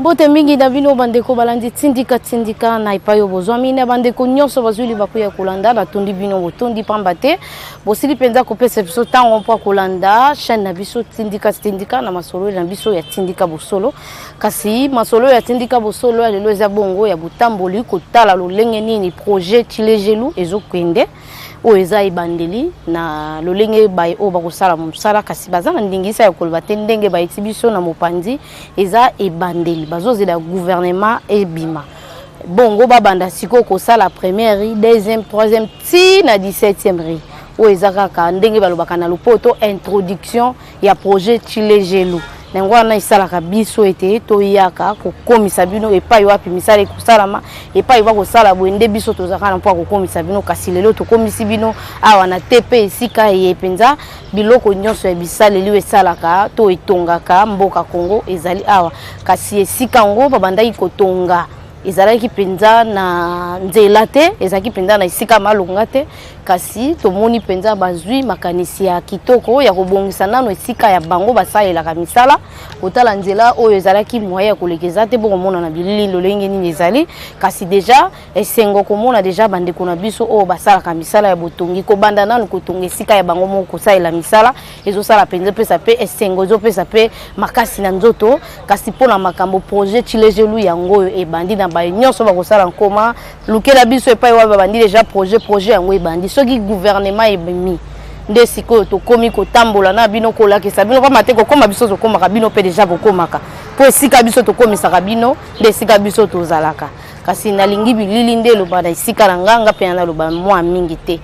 Mbote mingi na bino bandeko balandi tindika na ipayo bozwa mina bandeko nyonso bazuli bakuya kolanda batundi bino botondi pamba te bosili penza kopesa biso tango mpo kolanda chaîne na biso tindika na masolo na biso ya tindika bosolo kasi masolo ya tindika bosolo ya lelo eza bongo ya butamboli kotala lolenge nini projet Chilejelu ezokwende o eza ebandeli na lolenge bay o bakosala mosala kasi bazana ndingisa ya koloba te ndenge baiti biso na mopandi eza ebandeli bazozela gouvernement ebima bongo babanda siko kosala première ri deuxième troisième ti na 17e ri o eza kaka ndenge balobaka na lopoto introduction ya projet Chilejelu Nengwana isalaka biso ete toyaka kokomisa bino epai wapi misala ekosalama epai wa kosala boende biso tozaka na mpo kokomisa bino kasi lelo tokomisi bino awa na tepe esika yepenza biloko nyonso ya bisaleli esalaka to etongaka mboka Kongo ezali awa kasi esika ngo babandaki kotonga ezalaki penza na nzela te ezalaki penza na esika malonga te kasi tomoni penza bazwi makanisi ya kitoko ya kobongisa nano esika ya bango basalelaka misala kotala nzela oyo ezalaki moyen ya kolekeza te bongo mona na bilili lolenge nini ezali kasi deja esengo komona deja bandeko na biso oyo basalaka misala ya botongi kobanda nano kotonga esika ya bango moko kosalela misala ezosala penza pesa pe esengo ezopesa pe makasi na nzoto kasi pona makambo projet Chilejelu yango ebandi na ba nyonso bakosala nkoma lukela biso epai wa babandi deja projet yango ebandi soki gouvernement ebimi nde sikoyo tokomi kotambola na bino kolakisa bino kwa mateko koma biso tokomaka bino pe deja bokomaka po esika biso tokomisaka bino nde esika biso tozalaka kasi nalingi bilili nde loba na esika na nganga pe na loba mwa mingi te.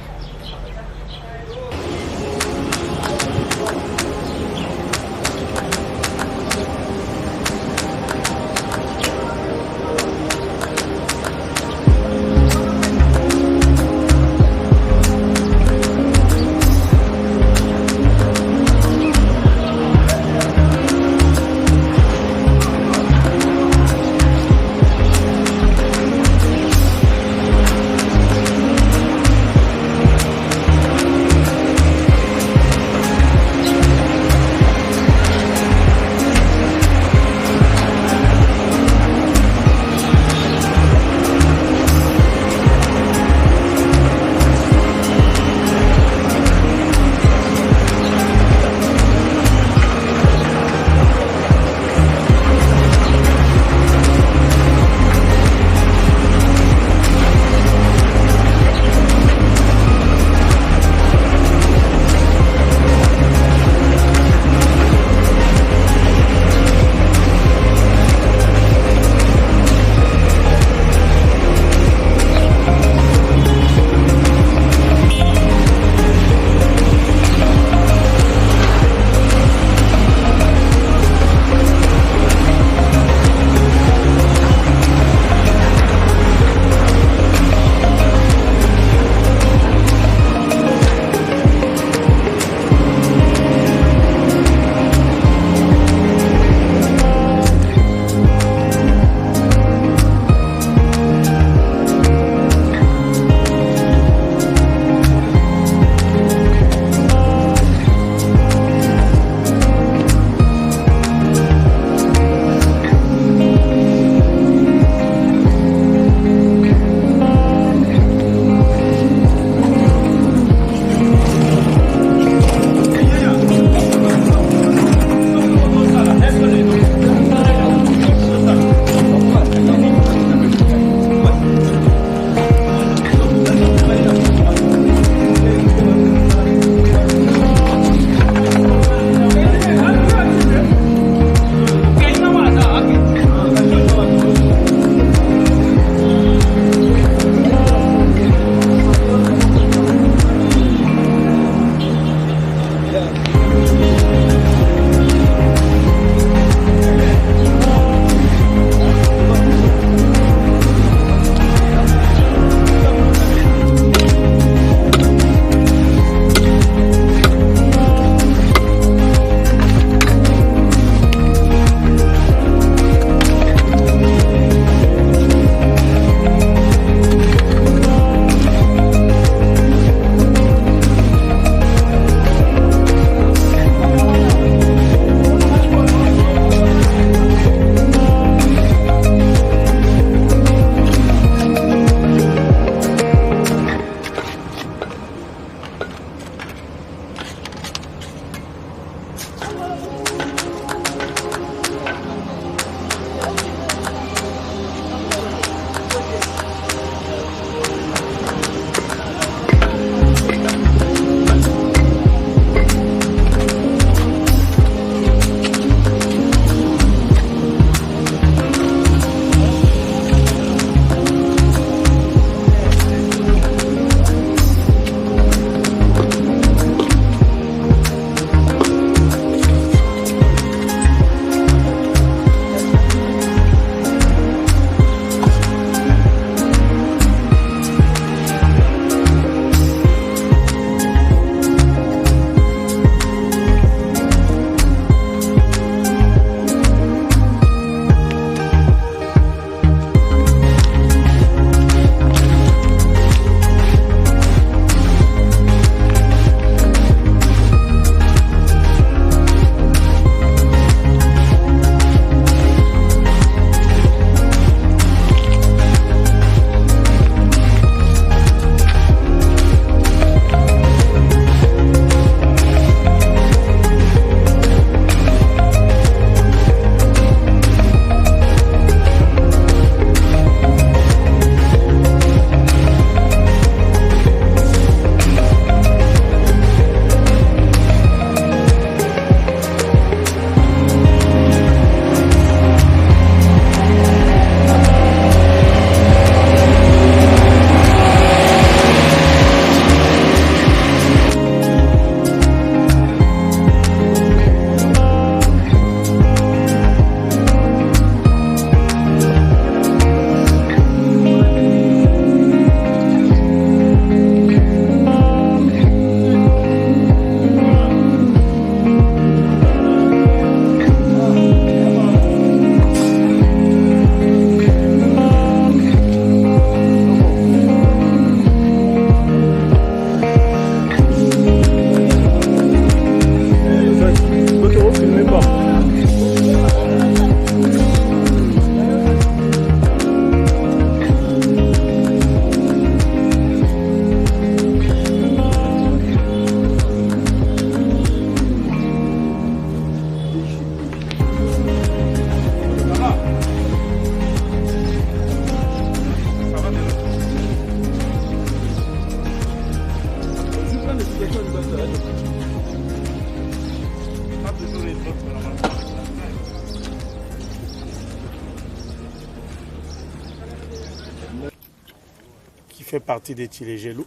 Qui fait partie des Tilégelou.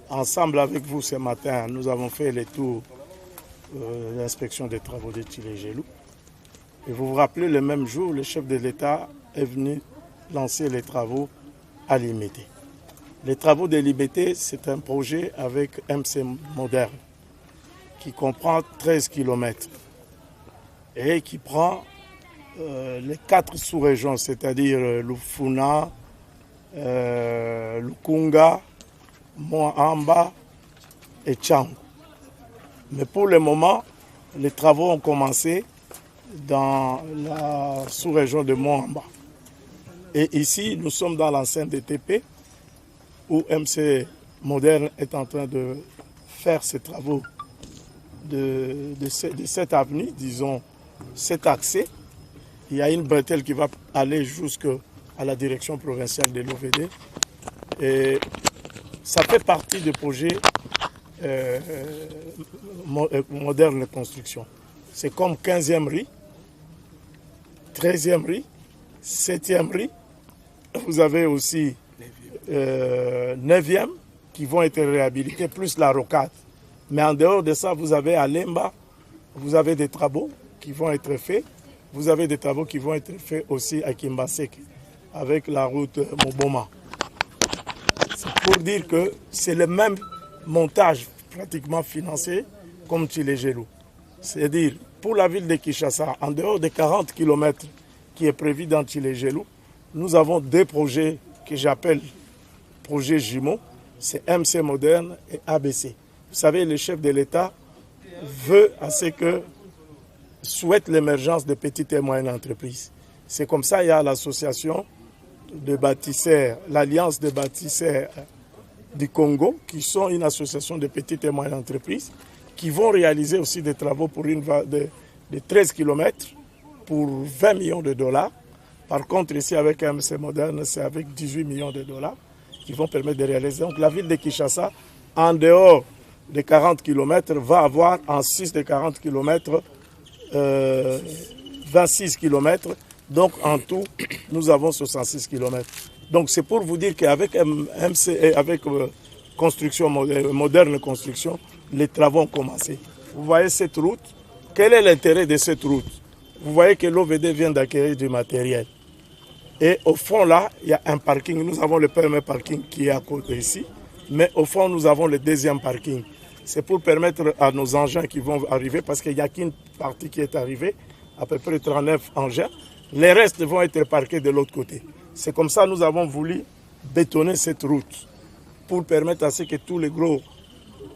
Ensemble avec vous ce matin, nous avons fait le tour de l'inspection des travaux de Tilégelou. Et vous vous rappelez, le même jour, le chef de l'État est venu lancer les travaux à Limité. Les travaux de Limité, c'est un projet avec MC Moderne qui comprend 13 km et qui prend les 4 sous-régions, c'est-à-dire Lufuna, Lukunga, Moamba et Tchang. Mais pour le moment, les travaux ont commencé dans la sous-région de Moamba. Et ici, nous sommes dans l'enceinte de TP, où MC Moderne est en train de faire ses travaux de cette avenue, disons, cet accès. Il y a une bretelle qui va aller jusqu'à la direction provinciale de l'OVD. Et ça fait partie du projet Moderne Construction. C'est comme 15e riz, 13e riz, 7e riz. Vous avez aussi 9e qui vont être réhabilités, plus la rocade. Mais en dehors de ça, vous avez à Lemba, vous avez des travaux qui vont être faits. Vous avez des travaux qui vont être faits aussi à Kimbasek, avec la route Moboma. C'est pour dire que c'est le même montage pratiquement financé comme Tilégelou. C'est-à-dire, pour la ville de Kinshasa, en dehors des 40 km qui est prévu dans Tilégelou, nous avons deux projets que j'appelle projets jumeaux. C'est MC Moderne et ABC. Vous savez, le chef de l'État veut assez que souhaite l'émergence de petites et moyennes entreprises. C'est comme ça qu'il y a l'association de bâtisseurs, l'Alliance des bâtisseurs du Congo, qui sont une association de petites et moyennes entreprises, qui vont réaliser aussi des travaux pour de 13 km pour 20 millions de dollars. Par contre, ici, avec MC Moderne, c'est avec 18 millions de dollars qui vont permettre de réaliser. Donc, la ville de Kinshasa, en dehors des 40 km, va avoir en 6 des 40 km 26 km. Donc, en tout, nous avons 66 km. Donc, c'est pour vous dire qu'avec MC, avec construction moderne construction, les travaux ont commencé. Vous voyez cette route. Quel est l'intérêt de cette route? Vous voyez que l'OVD vient d'acquérir du matériel. Et au fond, là, il y a un parking. Nous avons le premier parking qui est à côté ici. Mais au fond, nous avons le deuxième parking. C'est pour permettre à nos engins qui vont arriver, parce qu'il n'y a qu'une partie qui est arrivée, à peu près 39 engins. Les restes vont être parqués de l'autre côté. C'est comme ça que nous avons voulu bétonner cette route pour permettre à ce que tous les gros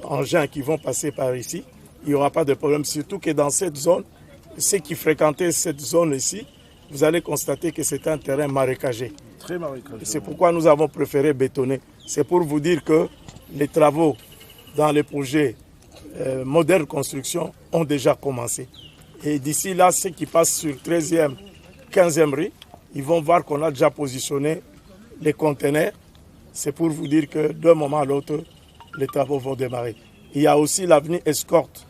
engins qui vont passer par ici, il n'y aura pas de problème. Surtout que dans cette zone, ceux qui fréquentaient cette zone ici, vous allez constater que c'est un terrain marécagé. Très marécagé. C'est pourquoi nous avons préféré bétonner. C'est pour vous dire que les travaux dans les projets Moderne Construction ont déjà commencé. Et d'ici là, ceux qui passent sur 13e, 15e rue, ils vont voir qu'on a déjà positionné les conteneurs. C'est pour vous dire que d'un moment à l'autre, les travaux vont démarrer. Il y a aussi l'avenue Escorte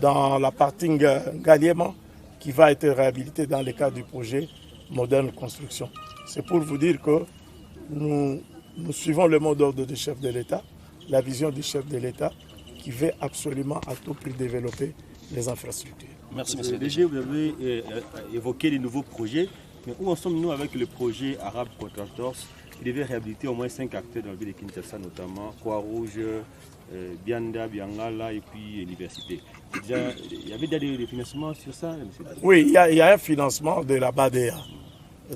dans la partie Ngaliema qui va être réhabilitée dans le cadre du projet Moderne Construction. C'est pour vous dire que nous suivons le mot d'ordre du chef de l'État, la vision du chef de l'État qui veut absolument à tout prix développer les infrastructures. Merci, monsieur le DG. Vous avez évoqué les nouveaux projets, mais où en sommes-nous avec le projet Arabe Contractors qui devait réhabiliter au moins 5 acteurs dans la ville de Kinshasa, notamment Croix-Rouge, Bianda, Biangala et puis l'université. Il y avait déjà des financements sur ça, monsieur? Oui, il y a un financement de la BADEA,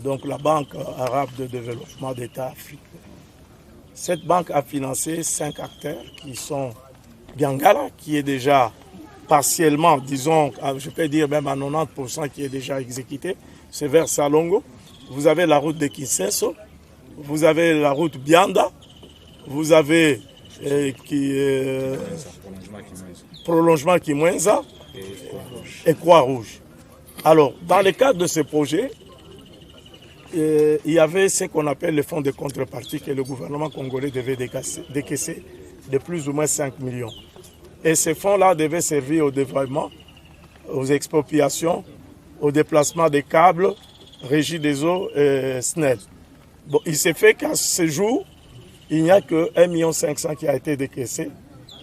donc la Banque arabe de développement d'État africain. Cette banque a financé 5 acteurs qui sont Biangala, qui est déjà partiellement, disons, je peux dire même à 90% qui est déjà exécuté, c'est vers Salongo. Vous avez la route de Kinseso, vous avez la route Bianda, vous avez prolongement Kimwenza et Croix-Rouge. Alors, dans le cadre de ce projet, il y avait ce qu'on appelle le fonds de contrepartie que le gouvernement congolais devait décaisser de plus ou moins 5 millions. Et ces fonds-là devaient servir au développement, aux expropriations, au déplacement des câbles, Régie des eaux et SNEL. Bon, il s'est fait qu'à ce jour, il n'y a que 1,5 million qui a été décaissé.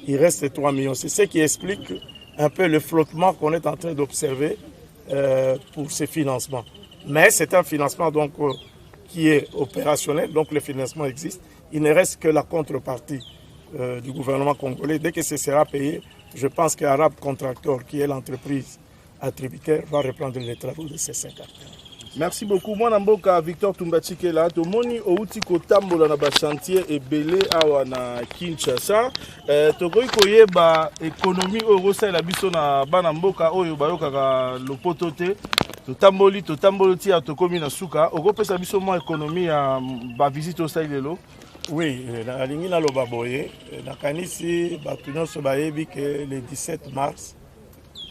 Il reste 3 millions. C'est ce qui explique un peu le flottement qu'on est en train d'observer pour ces financements. Mais c'est un financement donc, qui est opérationnel, donc le financement existe. Il ne reste que la contrepartie du gouvernement congolais. Dès que ce sera payé, je pense qu'Arab Contractor, qui est l'entreprise attributaire, va reprendre les travaux de ces 5 acteurs. Merci beaucoup. Moi, Namboka Victor Tumbatikela, tomoni outi kotambola na ba chantier ebele awa na Kinshasa. Tokoi koyeba économie oyo sala biso na bana mboka oyo bayokaka lopoto te. Totamboli ti tokomi na suka. Okopesa biso mo économie ya ba visite au lelo. Oui, na lingi na loba boye, na kanisi batu nyonso bayebi que le 17 mars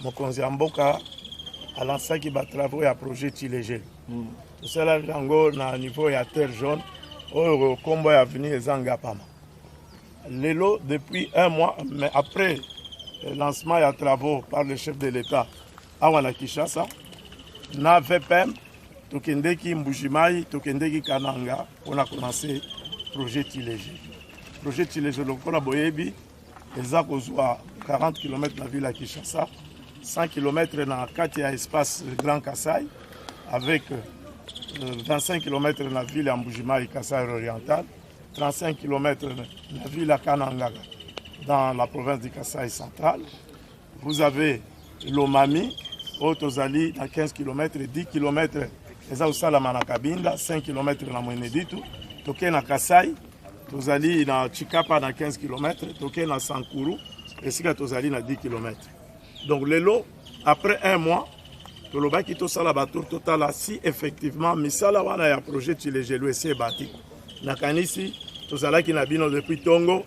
mokonzi ya mboka alansaki ba travaux ya projet Tilegel. Tosala yango na niveau ya terre jaune oyo kombo ya avenir eza Ngapama. Lelo depuis un mois, mais après le lancement ya travaux par le chef de l'État awa na Kinshasa, na VPM tokendeki Mbujimai, tokendeki Kananga, on a commencé projet Tilegel. Projet Tilegel lokola boyebi eza kozwa 40 km na ville ya Kinshasa, 100 km dans le espace Grand Kassai, avec 25 km dans la ville Mbujima et Kassai oriental, 35 km dans la ville à Kanangaga, dans la province du Kassai central. Vous avez l'Omami, Otozali, dans 15 km, 10 km, les Aousalama na Kabinda, 5 km dans Mweneditu, Toké na Kassai, Tozali dans Chikapa dans 15 km, Toké na Sankuru, et Sika Tozali dans 10 km. Donc, le lot, après un mois, tout le baki tout ça la batour total si effectivement, misala wana ya projet Tilegel ese bati. Na kanisi, tout ça là qui n'a bino depuis Tongo,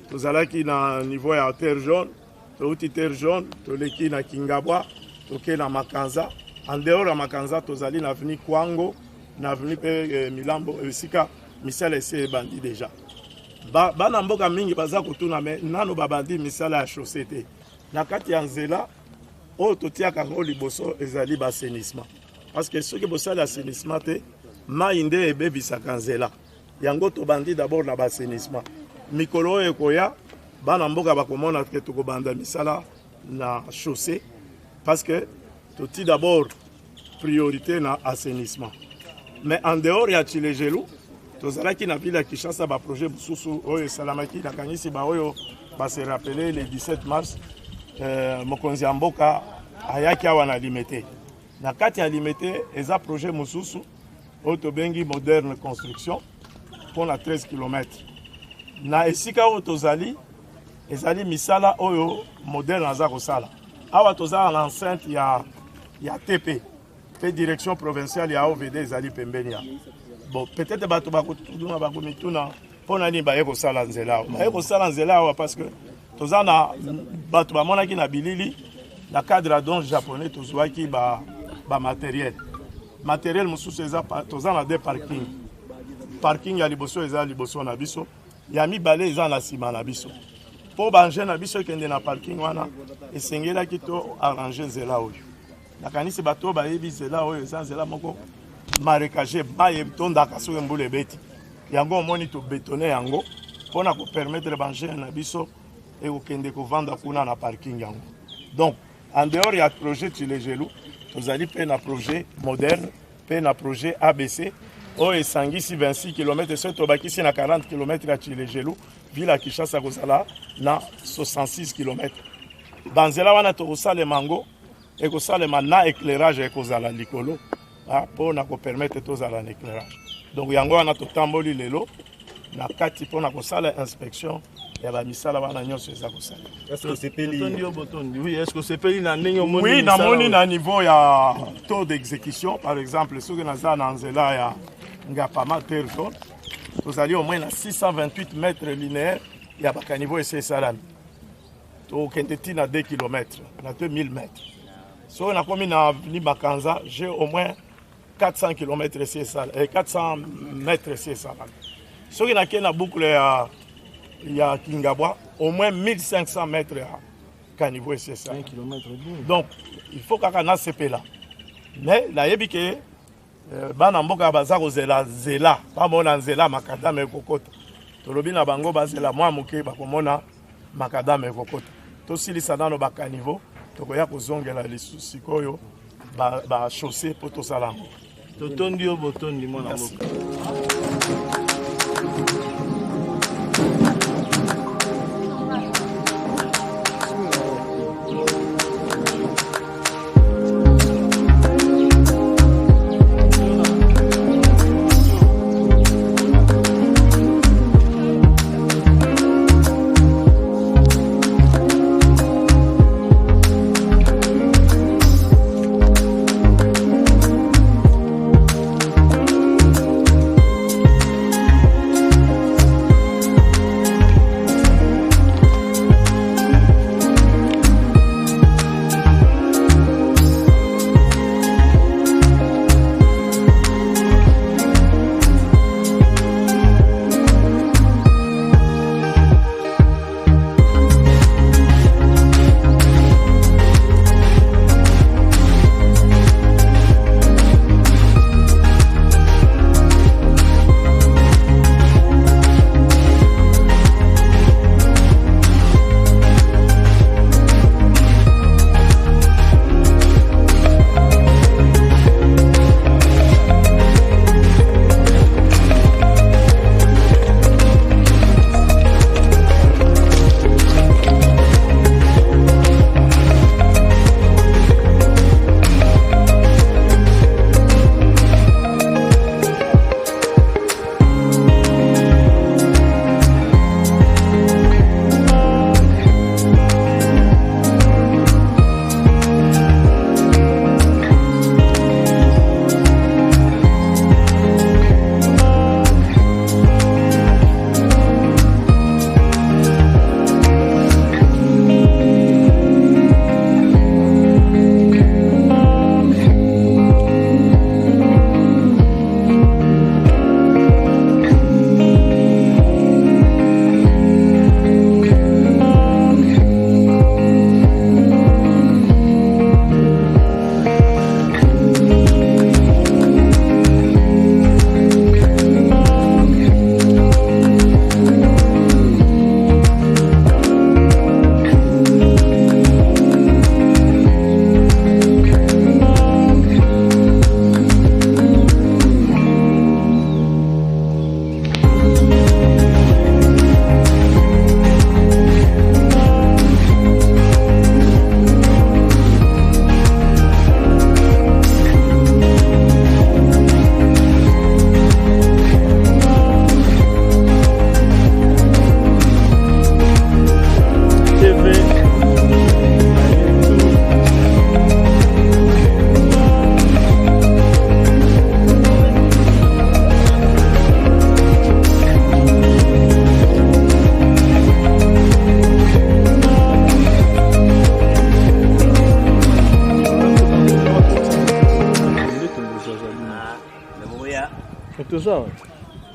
tout ça là qui na niveau ya terre jaune, tout terre jaune, tout le qui na Kingabwa, tout qui na Makanza. En dehors de Makanza, tout ça na venu Kwango, na venu Milambo, Sika, misala ese bandi déjà. Bana mboka mingi baza kutuna me nano babandi misala ya chaussée te. Na kati ya nzela oyo totiaka yango liboso ezali bassainissement, parce que soki bosali assainissement te mai nde ebebisaka nzela yango tobandi d'abord na bassainissement. Mikolo oyo ekoya bana mboka bakomona ke tokobanda misala na chaussée, parce que toti d'abord priorité na assainissement. Mais en dehors ya Tilegelu tozalaki na ville ya Kinshasa baprojet mosusu oyo esalamaki na kanisi baoyo base rappelé le 17 mars. Mokonzi ya mboka ayaki awa na limité. Na kati ya limité, eza projet mosusu oyo tobengi moderne construction pour na 13 km. Na esika oyo tozali ezali misala oyo moderne aza kosala. Awa tozala na enceinte ya TP, pe direction provinciale ya OVD ezali pembeni ya. Bon, peut-être bato bakutuna bakomituna pona ni baye kosala nzela awa. Baye kosala nzela awa parce que tozana bato bamonaki na bilili na cadre don japonais tozwaki ba matériel mosusu eza tozana de parking ya liboso eza liboso na biso ya mibale eza na sima na biso po banje na biso kende na parking wana esengelaki to arranger nzela oyo nakanisi bato bayebi nzela oyo eza nzela moko marécagé baye tondaka soki mbula ebeti yango omoni tobetone yango mpona kopermettre banje na biso et au Kendeko vendre kuna na parking yango. Donc, en dehors il y a projet Tilegelu, vous allez faire un projet moderne, faire un projet ABC, où il s'engage 26 km, c'est au baki na 40 km à Tilegelu, ville à Kinshasa kozala na 66 km. Banzela wana to kosala mango et kosala na éclairage et kozala likolo, pour na ko permettre to zala éclairage. Donc yango wana to tamboli lelo na kati pour na kosala inspection. Est-ce que c'est payé? Oui, est-ce que c'est payé? Oui, na niveau ya taux d'exécution, par exemple, ceux qui sont dans Nzela ya Ngapama terre jaune, vous allez au moins à 628 mètres linéaires, il y a un niveau ici salam. Au Kendeti na 2 km, na 2000 mètres. Si on a commis na Makanza, j'ai au moins 400 km ici salam, 400 mètres ici salam. Ceux qui ont na boucle il y a Kingabwa, au moins 1500 mètres caniveau c'est ça. 1 km. Donc il faut kaka na sepela. Mais nayebi ke bana mboka baza kozela zela, pas mona nzela makadame kokota. Tolobi na bango bazela mwa moke bakomona makadame kokota. Tosilisa nano ba caniveau, tokoya kozongela lisusi koyo ba chaussée pour tout ça là. Totondi o botondi mwana mboka.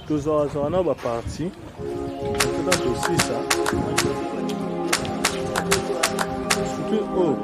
Toza na ba parti. C'est aussi ça. Surtout oh.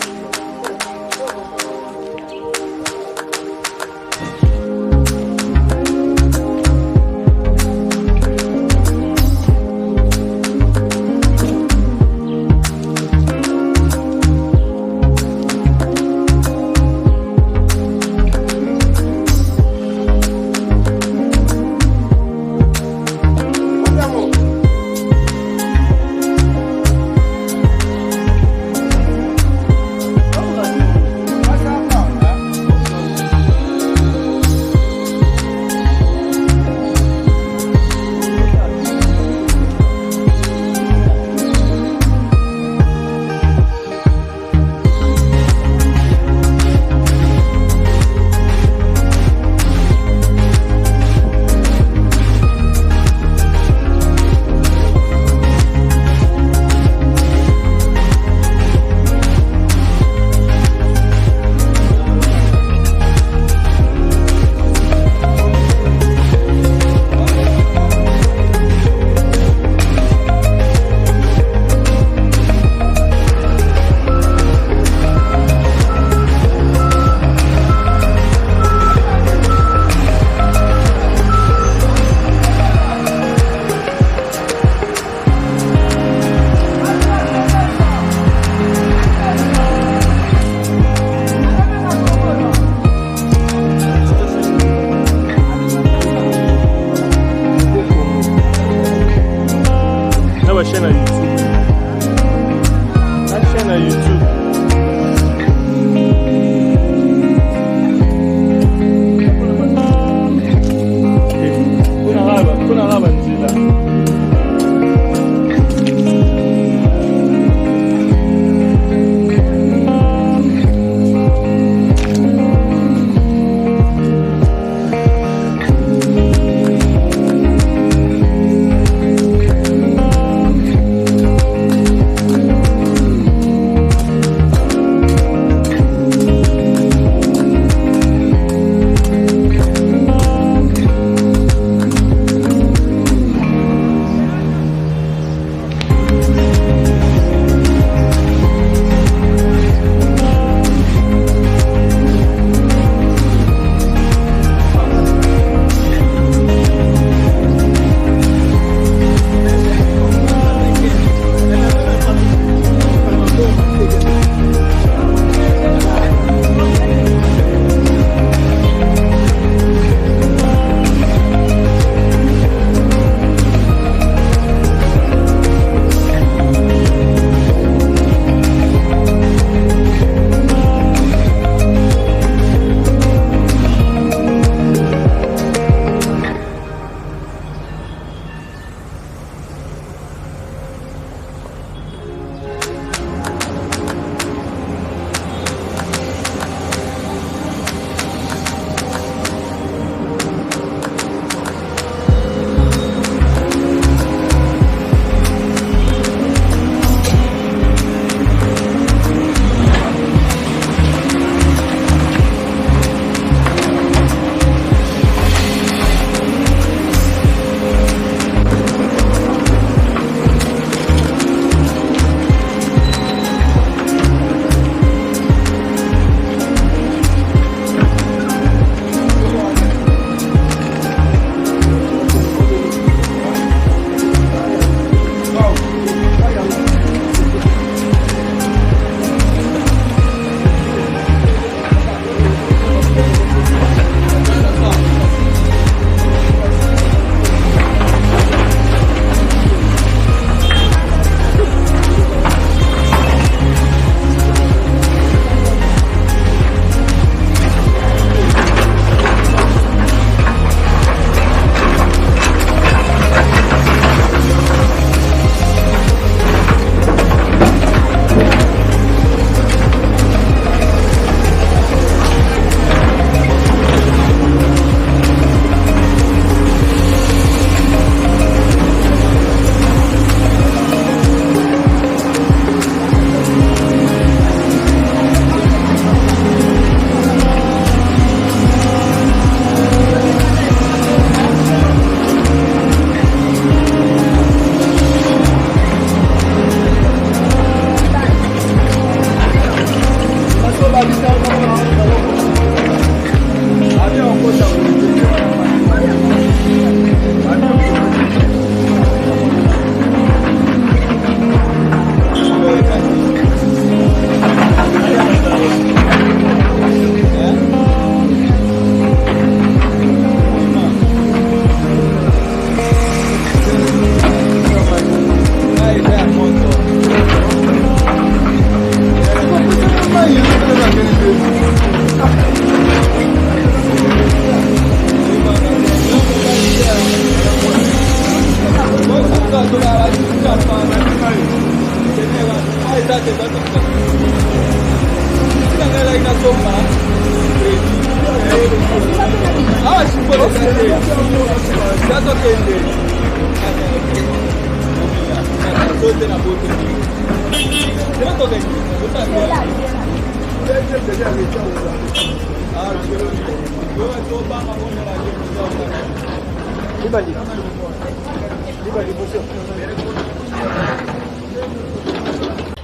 ma chaîne à YouTube. La chaîne à YouTube. Kuna raba nzila.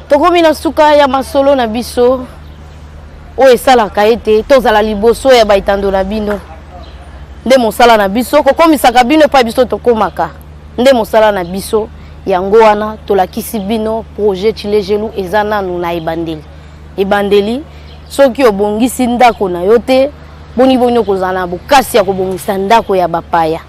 Tokomi na suka ya masolo na biso o esalaka ete tozala liboso ya baitando na bino nde mosala na biso kokomisaka bino pa biso tokomaka nde mosala na biso yango wana tolakisi bino projet Chilejelu eza nanu na ebandeli soki obongisi ndako na yo te boni kozala na bokasi ya kobongisa ndako ya bapaya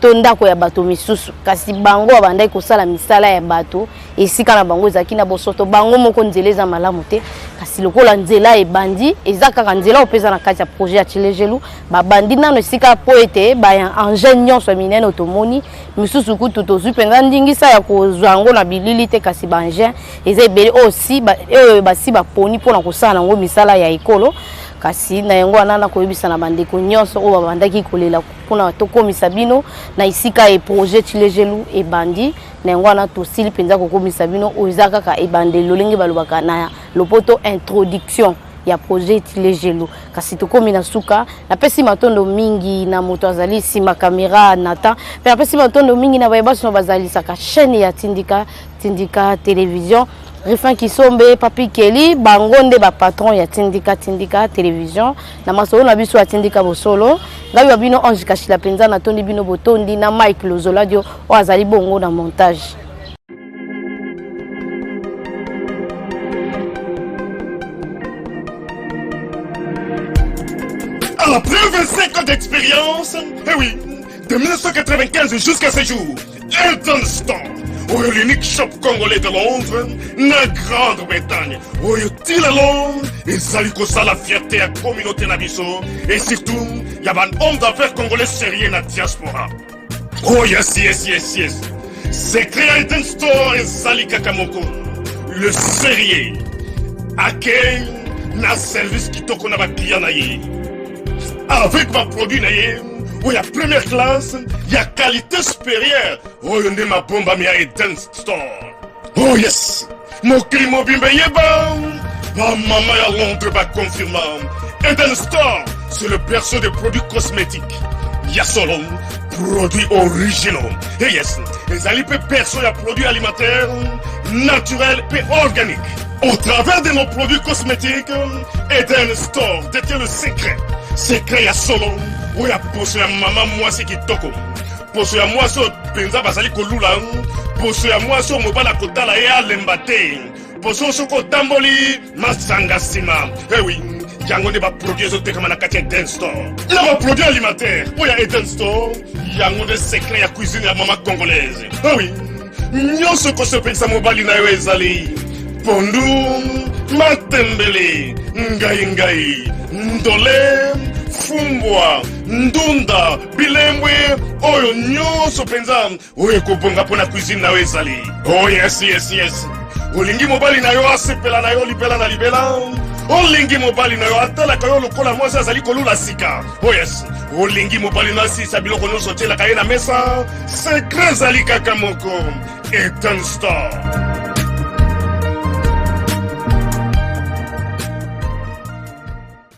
to ndako ya bato misusu kasi bango abandaki kosala misala ya bato esika na bango ezalaki na bosoto bango moko nzela eza malamu te kasi lokola nzela ebandi eza kaka nzela opeza na kati ya projet ya Chilejelu babandi nano esika po ete engin nyonso ya minene otomoni misusu kutu tozwi mpenza ndingisa ya kozwa yango na bilili te kasi baengin eza ebele aussi oyo basi baponi mpona kosala nango misala ya ekolo kasi na yango wana na koyebisa na bandeko nyonso oyo babandaki kolela mpona tokomisa bino na isika e projet Chilejelu ebandi na yango wana tosili mpenza kokomisa bino oyo eza kaka ebandeli lolenge balobaka na lopoto introduction ya projet Chilejelu kasi tokomi na suka napesi matondo mingi na moto azali sima kamera nata pe napesi matondo mingi na bayebasi no bazalisaka chaîne ya Tindika télévision Rifan Kisombe Papi Kelly bangonde ba patron ya Tindika télévision na masolo na biso ya Tindika bosolo ngabi babino Ange Kashila penza na tondi bino botondi na Mike Lozoladio o azali bongo na montage. Après 25 ans d'expérience, eh oui, de 1995 jusqu'à ce jour, Elton Store, l'unique shop congolais de Londres, na Grande-Bretagne, Tilalong, et Saliko la fierté à la communauté Nabiso, et surtout, il y a un homme d'affaires congolais sérieux dans la diaspora. Oh yes. C'est créé Elton Store et Salika Kamoko, le sérieux, à quel na service qui toko na ba client na ye. Avec ma produit naïe, où il y a première classe, il y a qualité supérieure. Oh, il y a ma bombe à Eden Store. Oh yes, mon climat bimbe yeba. Ma maman à Londres va confirmer. Eden Store, c'est le berceau des produits cosmétiques. Il y a solo produits originaux. Et yes, les alipes perso y a produits alimentaires, naturels et organiques. Au travers de nos produits cosmétiques, Eden Store détient le secret. Secret ya solo, où ya poso ya maman moi c'est qui toko. Poso ya moi so penza basali kolula, poso ya moi so mobala kotala ya lembate. Poso so ko tamboli masanga sima. Eh oui, yango ne ba produits zo tekama na kati Eden Store. Na ba produits alimentaires, où ya Eden Store, yango de secret ya cuisine ya maman congolaise. Eh oui, nyonso ko so pensa mobali na yo ezali. Pondu, matembele, ngai, ndole, fumbwa, ndunda, bilembwe, oyo nyonso penza, oyo kobonga pona cuisine na ezali. Oh yes. Olingi mobali na yo asepela na yo libela na libela. Olingi mobali na yo atala ka yo lokola mwasi azali kolula sika. Oh yes. Olingi mobali na sisa biloko nyonso tiela ka ye na mesa. Secret zali kaka moko. Eden Store.